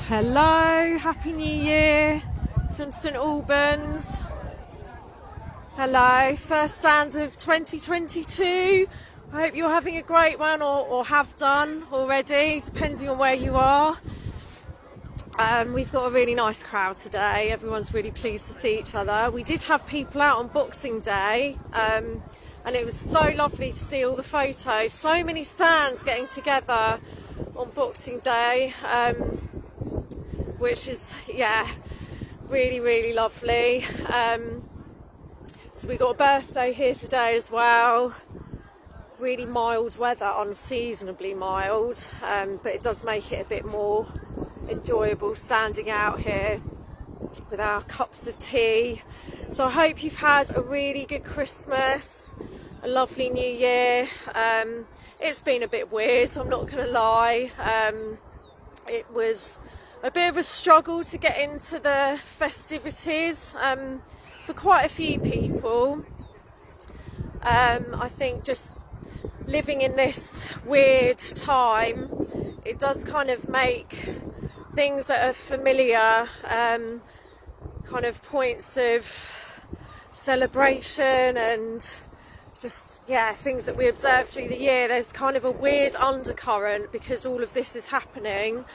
Hello, Happy New Year from St Albans. Hello, first stands of 2022. I hope you're having a great one or have done already, depending on where you are. We've got a really nice crowd today. Everyone's really pleased to see each other. We did have people out on Boxing Day, and it was so lovely to see all the photos. So many stands getting together on Boxing Day, which is, yeah, really, really lovely. So we got a birthday here today as well. Really mild weather, unseasonably mild, but it does make it a bit more enjoyable standing out here with our cups of tea. So I hope you've had a really good Christmas, a lovely New Year. It's been a bit weird, I'm not going to lie. It was a bit of a struggle to get into the festivities for quite a few people. I think just living in this weird time, it does kind of make things that are familiar kind of points of celebration and just, yeah, things that we observe through the year. There's kind of a weird undercurrent because all of this is happening,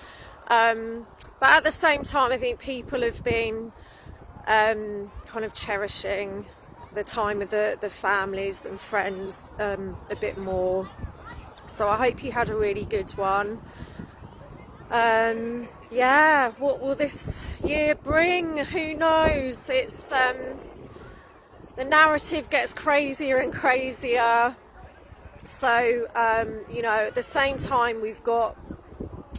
but at the same time I think people have been kind of cherishing the time with the families and friends a bit more. So I hope you had a really good one. Yeah, what will this year bring? Who knows? It's the narrative gets crazier and crazier. So you know, at the same time we've got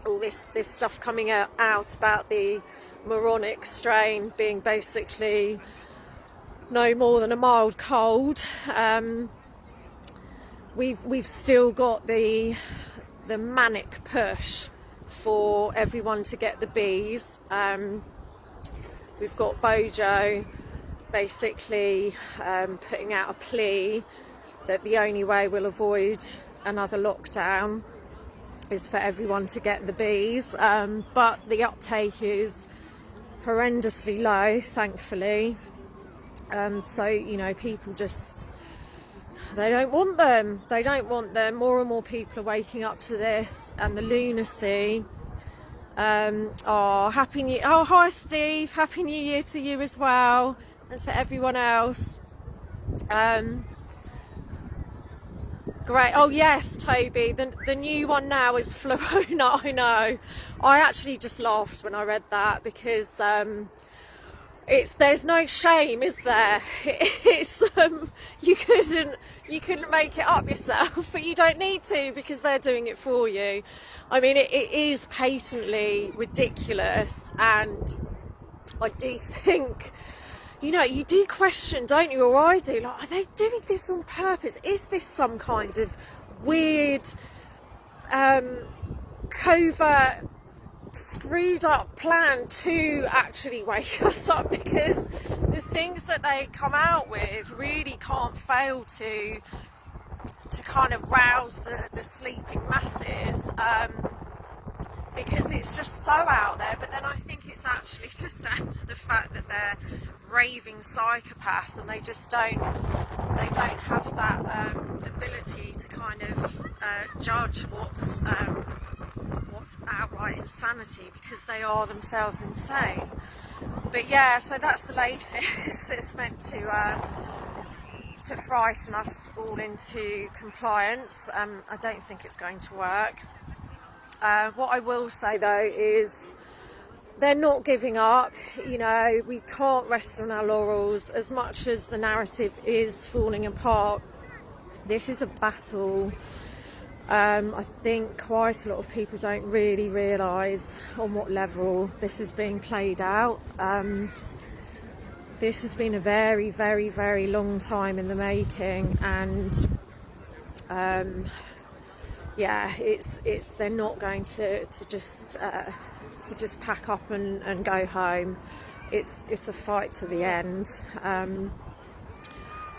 all this stuff coming out about the moronic strain being basically no more than a mild cold. We've still got the manic push for everyone to get the bees. We've got Bojo basically putting out a plea that the only way we'll avoid another lockdown is for everyone to get the bees, but the uptake is horrendously low, thankfully. So, you know, people just, they don't want them. They don't want them. More and more people are waking up to this and the lunacy. Oh, Happy New Year. Oh, hi, Steve. Happy New Year to you as well, and to everyone else. Great. Oh, yes, Toby. The new one now is Florona. I know. I actually just laughed when I read that because there's no shame, is there? It's you couldn't make it up yourself, but you don't need to because they're doing it for you. I mean, it is patently ridiculous, and I do think, you know, you do question, don't you, or I do, like, are they doing this on purpose? Is this some kind of weird covert screwed up plan to actually wake us up? Because the things that they come out with really can't fail to kind of rouse the sleeping masses, because it's just so out there. But then I think it's actually just down to the fact that they're raving psychopaths and they just don't have that ability to kind of judge what's outright insanity, because they are themselves insane. But yeah, so that's the latest. It's meant to frighten us all into compliance. I don't think it's going to work. What I will say though is they're not giving up. You know, we can't rest on our laurels. As much as the narrative is falling apart, this is a battle. I think quite a lot of people don't really realise on what level this is being played out. This has been a very, very, very long time in the making, and yeah, it's they're not going to just pack up and go home. It's a fight to the end.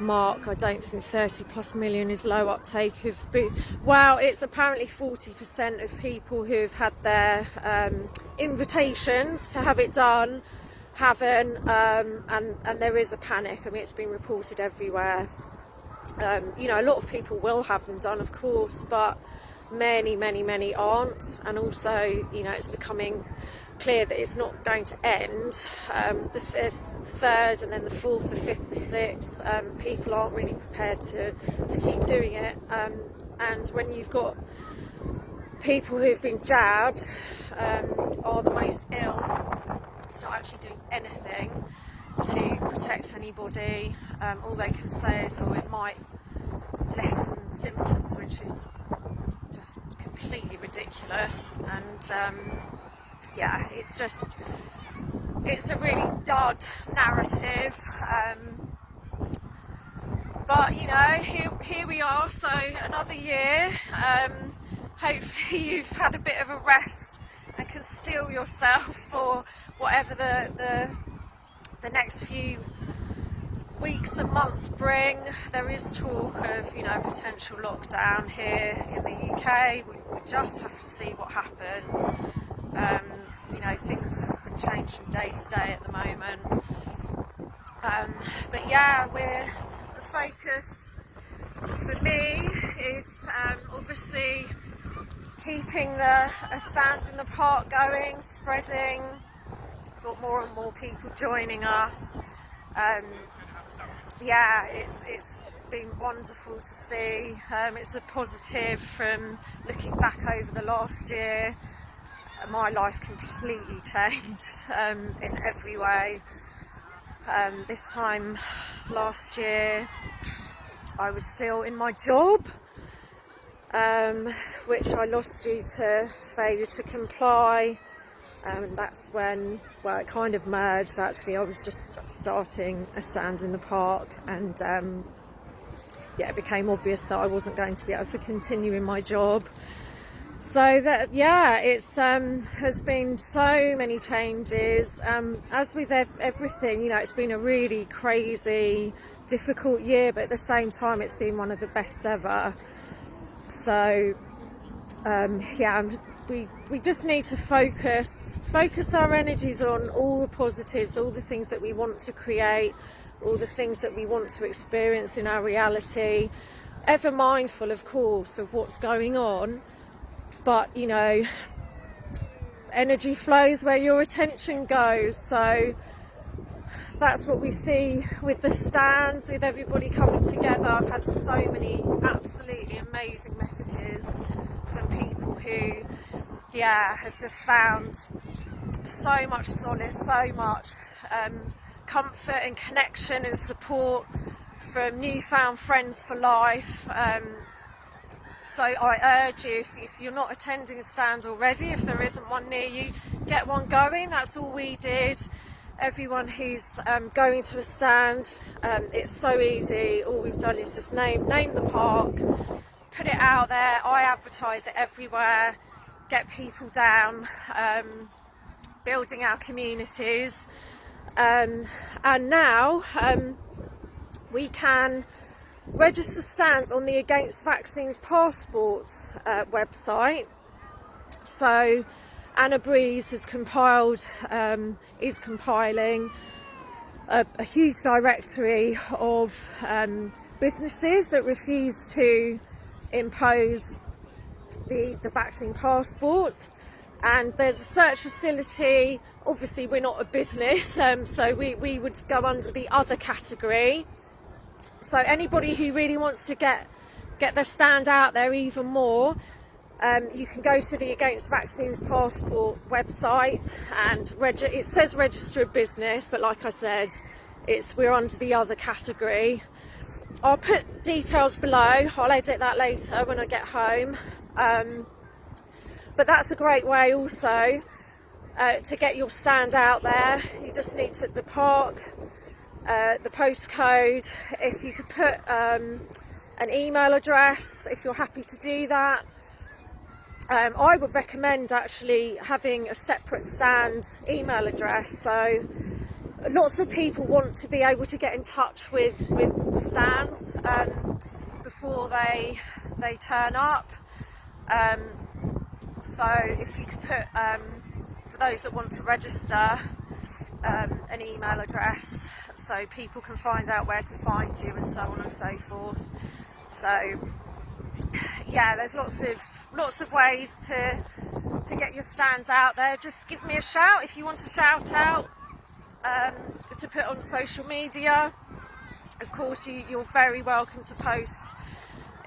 mark. I don't think 30+ million is low uptake of well, it's apparently 40% of people who've had their invitations to have it done haven't, and there is a panic. I mean, it's been reported everywhere. You know, a lot of people will have them done, of course, but many aren't. And also, you know, it's becoming clear that it's not going to end. The third, and then the fourth, the fifth, the sixth, people aren't really prepared to keep doing it. And when you've got people who've been jabbed are the most ill, it's not actually doing anything to protect anybody. All they can say is, oh, it might lessen symptoms, which is just completely ridiculous. And yeah, it's a really dud narrative. But you know, here we are, so another year. Hopefully you've had a bit of a rest and can steel yourself for whatever the next few weeks and months bring. There is talk of, you know, potential lockdown here in the UK. We just have to see what happens. You know, things can change from day to day at the moment. But yeah, the focus for me is obviously keeping a stand in the park going, spreading. We've got more and more people joining us. Yeah, it's been wonderful to see. It's a positive from looking back over the last year. My life completely changed in every way. This time last year I was still in my job, which I lost due to failure to comply. And that's when, well, it kind of merged actually. I was just starting a stand in the park, and yeah, it became obvious that I wasn't going to be able to continue in my job. So that, yeah, it's has been so many changes. As with everything, you know, it's been a really crazy, difficult year, but at the same time it's been one of the best ever. So yeah, we just need to focus our energies on all the positives, all the things that we want to create, all the things that we want to experience in our reality, ever mindful, of course, of what's going on. But, you know, energy flows where your attention goes. So that's what we see with the stands, with everybody coming together. I've had so many absolutely amazing messages from people who, yeah, have just found so much solace, so much comfort and connection and support from newfound friends for life. So I urge you, if you're not attending a stand already, if there isn't one near you, get one going. That's all we did. Everyone who's going to a stand, it's so easy. All we've done is just name the park, put it out there. I advertise it everywhere, get people down, building our communities. And now we can register stands on the Against Vaccines Passports website. So Anna Breeze has is compiling a huge directory of businesses that refuse to impose the vaccine passports, and there's a search facility. Obviously we're not a business, so we would go under the other category. So anybody who really wants to get their stand out there even more, you can go to the Against Vaccines Passport website and it says register a business, but like I said, we're under the other category. I'll put details below. I'll edit that later when I get home. But that's a great way also to get your stand out there. You just need the park, the postcode. If you could put an email address, if you're happy to do that. I would recommend actually having a separate stand email address. So lots of people want to be able to get in touch with stands before they turn up. So if you could put, for those that want to register, an email address so people can find out where to find you and so on and so forth. So yeah, there's lots of ways to get your stands out there. Just give me a shout if you want to shout out, to put on social media. Of course, you're very welcome to post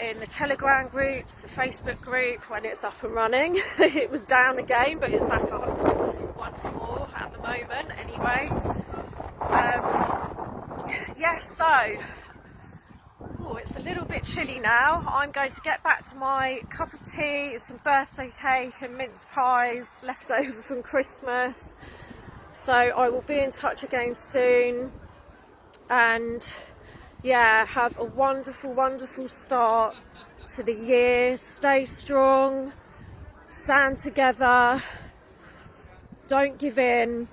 in the Telegram groups, the Facebook group when it's up and running. It was down again, but it's back up once more at the moment anyway. Yes, so it's a little bit chilly now. I'm going to get back to my cup of tea, some birthday cake and mince pies left over from Christmas. So I will be in touch again soon, and yeah, have a wonderful start to the year. Stay strong, stand together, don't give in,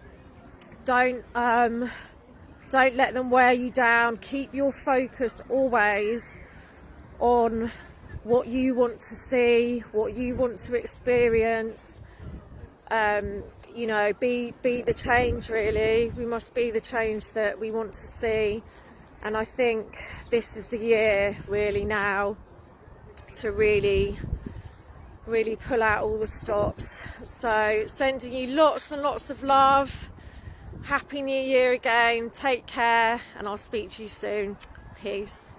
don't let them wear you down. Keep your focus always on what you want to see, what you want to experience. You know, be the change, really. We must be the change that we want to see. And I think this is the year really now to really pull out all the stops. So sending you lots and lots of love. Happy New Year again. Take care, and I'll speak to you soon. Peace.